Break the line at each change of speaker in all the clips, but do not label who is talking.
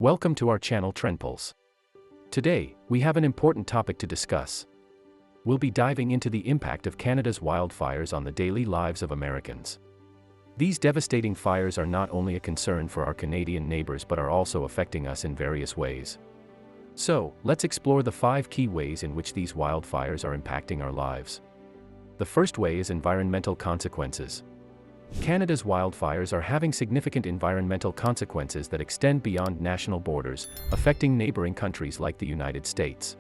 Welcome to our channel TrendPulse. Today, we have an important topic to discuss. We'll be diving into the impact of Canada's wildfires on the daily lives of Americans. These devastating fires are not only a concern for our Canadian neighbors but are also affecting us in various ways. So, let's explore the 5 key ways in which these wildfires are impacting our lives. The first way is environmental consequences. Canada's wildfires are having significant environmental consequences that extend beyond national borders, affecting neighboring countries like the United States.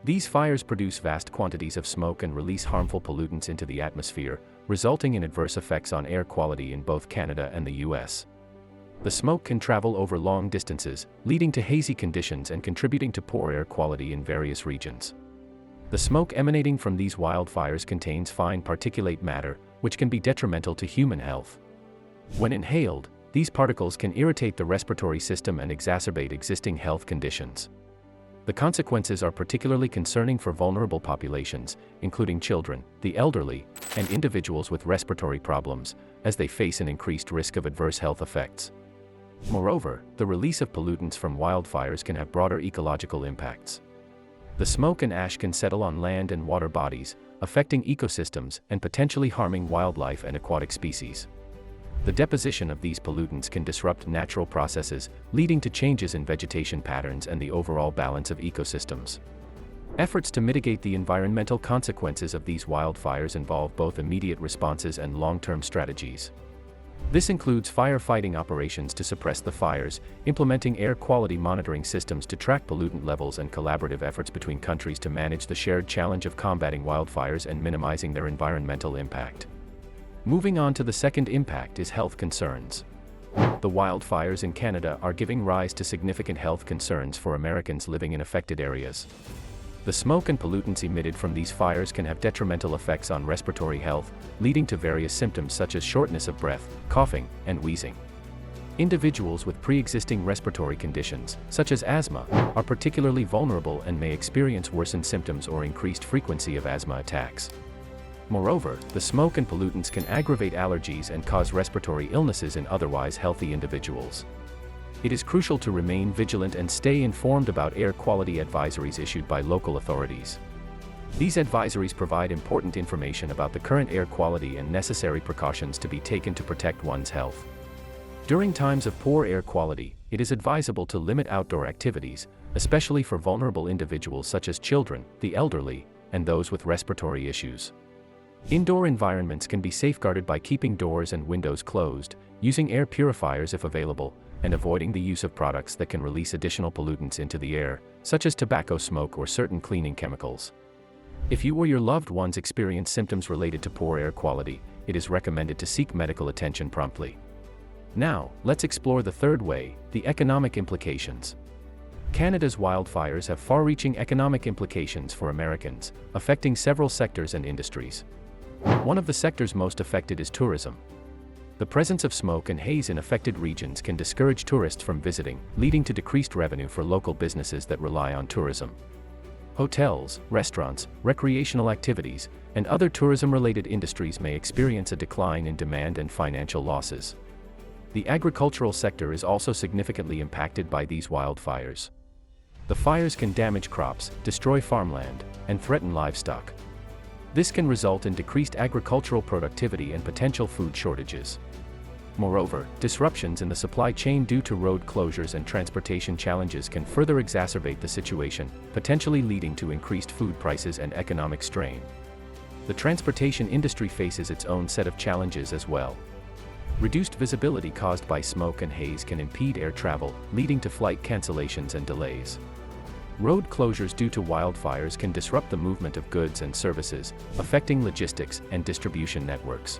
These fires produce vast quantities of smoke and release harmful pollutants into the atmosphere, resulting in adverse effects on air quality in both Canada and the US. The smoke can travel over long distances, leading to hazy conditions and contributing to poor air quality in various regions. The smoke emanating from these wildfires contains fine particulate matter, which can be detrimental to human health. When inhaled, these particles can irritate the respiratory system and exacerbate existing health conditions. The consequences are particularly concerning for vulnerable populations, including children, the elderly, and individuals with respiratory problems, as they face an increased risk of adverse health effects. Moreover, the release of pollutants from wildfires can have broader ecological impacts. The smoke and ash can settle on land and water bodies, affecting ecosystems and potentially harming wildlife and aquatic species. The deposition of these pollutants can disrupt natural processes, leading to changes in vegetation patterns and the overall balance of ecosystems. Efforts to mitigate the environmental consequences of these wildfires involve both immediate responses and long-term strategies. This includes firefighting operations to suppress the fires, implementing air quality monitoring systems to track pollutant levels, and collaborative efforts between countries to manage the shared challenge of combating wildfires and minimizing their environmental impact. Moving on to the second impact is health concerns. The wildfires in Canada are giving rise to significant health concerns for Americans living in affected areas. The smoke and pollutants emitted from these fires can have detrimental effects on respiratory health, leading to various symptoms such as shortness of breath, coughing, and wheezing. Individuals with pre-existing respiratory conditions, such as asthma, are particularly vulnerable and may experience worsened symptoms or increased frequency of asthma attacks. Moreover, the smoke and pollutants can aggravate allergies and cause respiratory illnesses in otherwise healthy individuals. It is crucial to remain vigilant and stay informed about air quality advisories issued by local authorities. These advisories provide important information about the current air quality and necessary precautions to be taken to protect one's health. During times of poor air quality, it is advisable to limit outdoor activities, especially for vulnerable individuals such as children, the elderly, and those with respiratory issues. Indoor environments can be safeguarded by keeping doors and windows closed, using air purifiers if available, and avoiding the use of products that can release additional pollutants into the air, such as tobacco smoke or certain cleaning chemicals. If you or your loved ones experience symptoms related to poor air quality, it is recommended to seek medical attention promptly. Now, let's explore the third way, the economic implications. Canada's wildfires have far-reaching economic implications for Americans, affecting several sectors and industries. One of the sectors most affected is tourism. The presence of smoke and haze in affected regions can discourage tourists from visiting, leading to decreased revenue for local businesses that rely on tourism. Hotels, restaurants, recreational activities, and other tourism-related industries may experience a decline in demand and financial losses. The agricultural sector is also significantly impacted by these wildfires. The fires can damage crops, destroy farmland, and threaten livestock. This can result in decreased agricultural productivity and potential food shortages. Moreover, disruptions in the supply chain due to road closures and transportation challenges can further exacerbate the situation, potentially leading to increased food prices and economic strain. The transportation industry faces its own set of challenges as well. Reduced visibility caused by smoke and haze can impede air travel, leading to flight cancellations and delays. Road closures due to wildfires can disrupt the movement of goods and services, affecting logistics and distribution networks.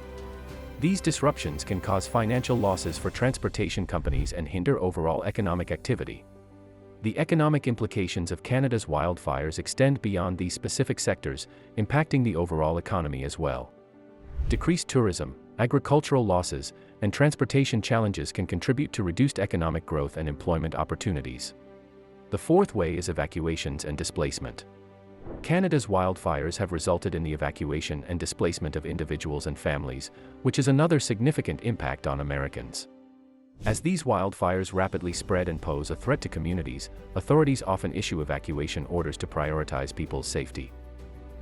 These disruptions can cause financial losses for transportation companies and hinder overall economic activity. The economic implications of Canada's wildfires extend beyond these specific sectors, impacting the overall economy as well. Decreased tourism, agricultural losses, and transportation challenges can contribute to reduced economic growth and employment opportunities. The fourth way is evacuations and displacement. Canada's wildfires have resulted in the evacuation and displacement of individuals and families, which is another significant impact on Americans. As these wildfires rapidly spread and pose a threat to communities, authorities often issue evacuation orders to prioritize people's safety.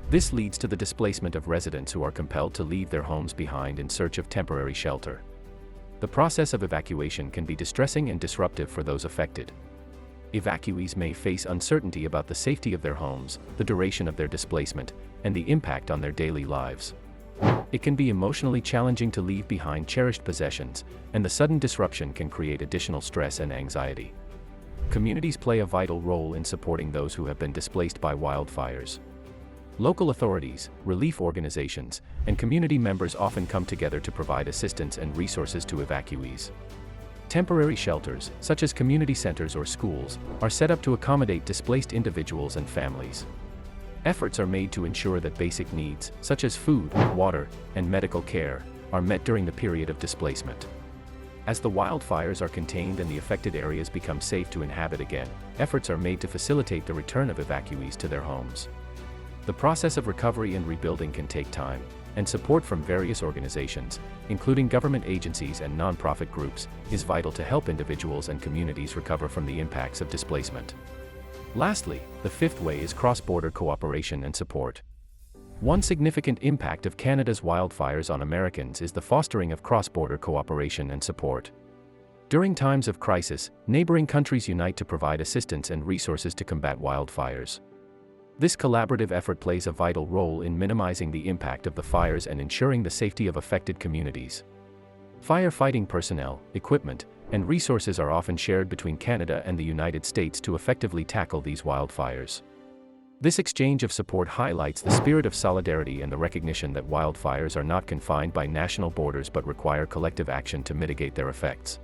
This leads to the displacement of residents who are compelled to leave their homes behind in search of temporary shelter. The process of evacuation can be distressing and disruptive for those affected. Evacuees may face uncertainty about the safety of their homes, the duration of their displacement, and the impact on their daily lives. It can be emotionally challenging to leave behind cherished possessions, and the sudden disruption can create additional stress and anxiety. Communities play a vital role in supporting those who have been displaced by wildfires. Local authorities, relief organizations, and community members often come together to provide assistance and resources to evacuees. Temporary shelters, such as community centers or schools, are set up to accommodate displaced individuals and families. Efforts are made to ensure that basic needs, such as food, water, and medical care, are met during the period of displacement. As the wildfires are contained and the affected areas become safe to inhabit again, efforts are made to facilitate the return of evacuees to their homes. The process of recovery and rebuilding can take time, and support from various organizations, including government agencies and nonprofit groups, is vital to help individuals and communities recover from the impacts of displacement. Lastly, the fifth way is cross-border cooperation and support. One significant impact of Canada's wildfires on Americans is the fostering of cross-border cooperation and support. During times of crisis, neighboring countries unite to provide assistance and resources to combat wildfires. This collaborative effort plays a vital role in minimizing the impact of the fires and ensuring the safety of affected communities. Firefighting personnel, equipment, and resources are often shared between Canada and the United States to effectively tackle these wildfires. This exchange of support highlights the spirit of solidarity and the recognition that wildfires are not confined by national borders but require collective action to mitigate their effects.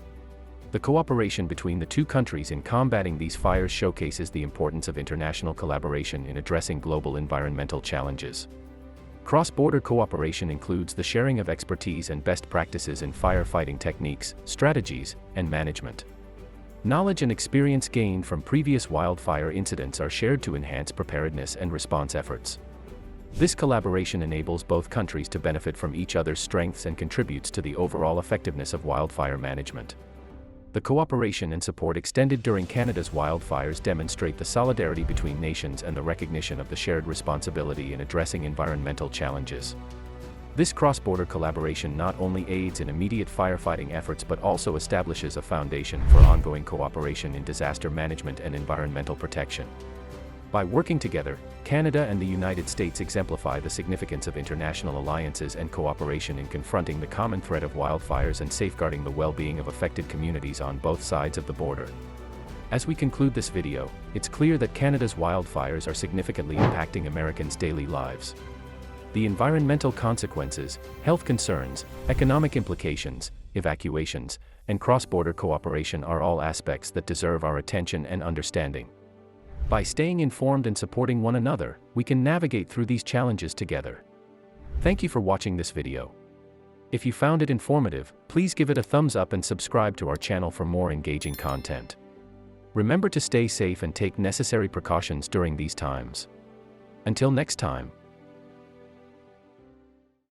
The cooperation between the two countries in combating these fires showcases the importance of international collaboration in addressing global environmental challenges. Cross-border cooperation includes the sharing of expertise and best practices in firefighting techniques, strategies, and management. Knowledge and experience gained from previous wildfire incidents are shared to enhance preparedness and response efforts. This collaboration enables both countries to benefit from each other's strengths and contributes to the overall effectiveness of wildfire management. The cooperation and support extended during Canada's wildfires demonstrate the solidarity between nations and the recognition of the shared responsibility in addressing environmental challenges. This cross-border collaboration not only aids in immediate firefighting efforts but also establishes a foundation for ongoing cooperation in disaster management and environmental protection. By working together, Canada and the United States exemplify the significance of international alliances and cooperation in confronting the common threat of wildfires and safeguarding the well-being of affected communities on both sides of the border. As we conclude this video, it's clear that Canada's wildfires are significantly impacting Americans' daily lives. The environmental consequences, health concerns, economic implications, evacuations, and cross-border cooperation are all aspects that deserve our attention and understanding. By staying informed and supporting one another, we can navigate through these challenges together. Thank you for watching this video. If you found it informative, please give it a thumbs up and subscribe to our channel for more engaging content. Remember to stay safe and take necessary precautions during these times. Until next time.